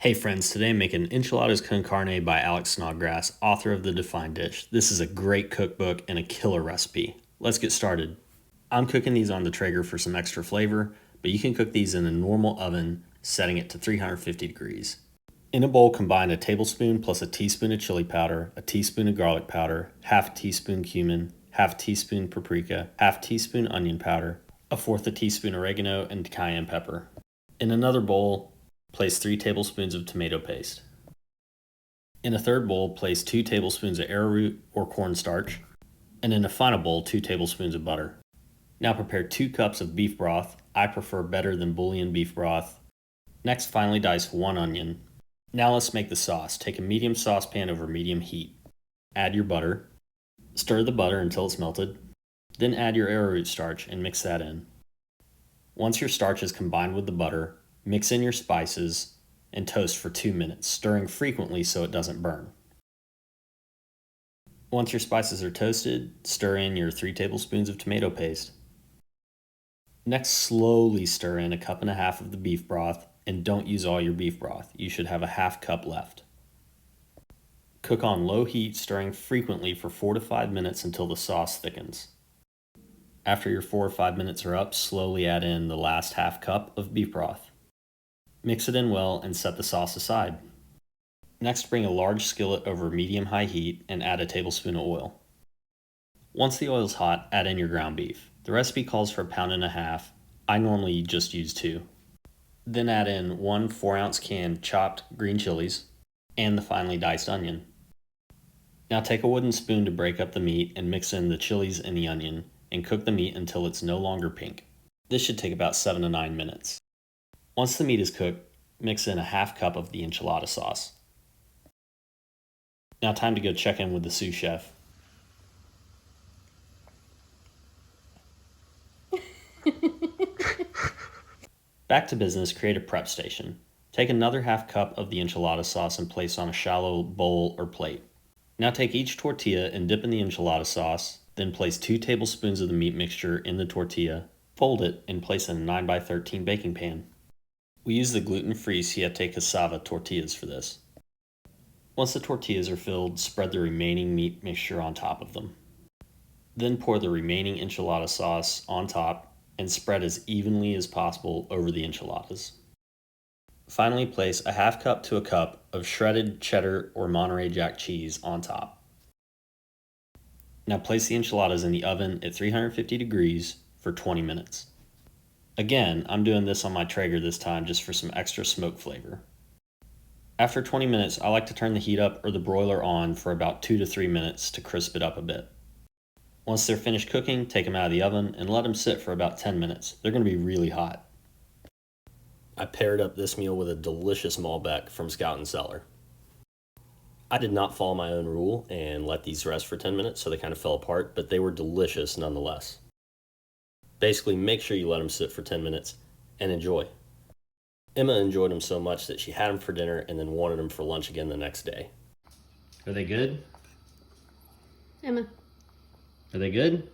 Hey friends, today I'm making Enchiladas con Carne by Alex Snodgrass, author of The Defined Dish. This is a great cookbook and a killer recipe. Let's get started. I'm cooking these on the Traeger for some extra flavor, but you can cook these in a normal oven, setting it to 350 degrees. In a bowl, combine a tablespoon plus a teaspoon of chili powder, a teaspoon of garlic powder, half teaspoon cumin, half teaspoon paprika, half teaspoon onion powder, a fourth a teaspoon oregano, and cayenne pepper. In another bowl, place 3 tablespoons of tomato paste. In a third bowl, place 2 tablespoons of arrowroot or cornstarch, and in a final bowl, 2 tablespoons of butter. Now prepare 2 cups of beef broth. I prefer better than bouillon beef broth. Next, finely dice 1 onion. Now let's make the sauce. Take a medium saucepan over medium heat. Add your butter. Stir the butter until it's melted. Then add your arrowroot starch and mix that in. Once your starch is combined with the butter, mix in your spices and toast for 2 minutes, stirring frequently so it doesn't burn. Once your spices are toasted, stir in your 3 tablespoons of tomato paste. Next, slowly stir in 1.5 cups of the beef broth, and don't use all your beef broth. You should have a 1/2 cup left. Cook on low heat, stirring frequently for 4 to 5 minutes until the sauce thickens. After your 4 or 5 minutes are up, slowly add in the last 1/2 cup of beef broth. Mix it in well and set the sauce aside. Next, bring a large skillet over medium-high heat and add a tablespoon of oil. Once the oil is hot, add in your ground beef. The recipe calls for 1.5 pounds. I normally just use 2. Then add in 1 4-ounce can chopped green chilies and the finely diced onion. Now take a wooden spoon to break up the meat and mix in the chilies and the onion and cook the meat until it's no longer pink. This should take about 7 to 9 minutes. Once the meat is cooked, mix in a 1/2 cup of the enchilada sauce. Now time to go check in with the sous chef. Back to business, create a prep station. Take another 1/2 cup of the enchilada sauce and place on a shallow bowl or plate. Now take each tortilla and dip in the enchilada sauce, then place 2 tablespoons of the meat mixture in the tortilla, fold it, and place in a 9x13 baking pan. We use the gluten-free siete cassava tortillas for this. Once the tortillas are filled, spread the remaining meat mixture on top of them. Then pour the remaining enchilada sauce on top and spread as evenly as possible over the enchiladas. Finally, place a 1/2 cup to a cup of shredded cheddar or Monterey Jack cheese on top. Now place the enchiladas in the oven at 350 degrees for 20 minutes. Again, I'm doing this on my Traeger this time just for some extra smoke flavor. After 20 minutes, I like to turn the heat up or the broiler on for about 2 to 3 minutes to crisp it up a bit. Once they're finished cooking, take them out of the oven and let them sit for about 10 minutes. They're going to be really hot. I paired up this meal with a delicious Malbec from Scout & Cellar. I did not follow my own rule and let these rest for 10 minutes, so they kind of fell apart, but they were delicious nonetheless. Basically, make sure you let them sit for 10 minutes and enjoy. Emma enjoyed them so much that she had them for dinner and then wanted them for lunch again the next day. Are they good? Emma. Are they good?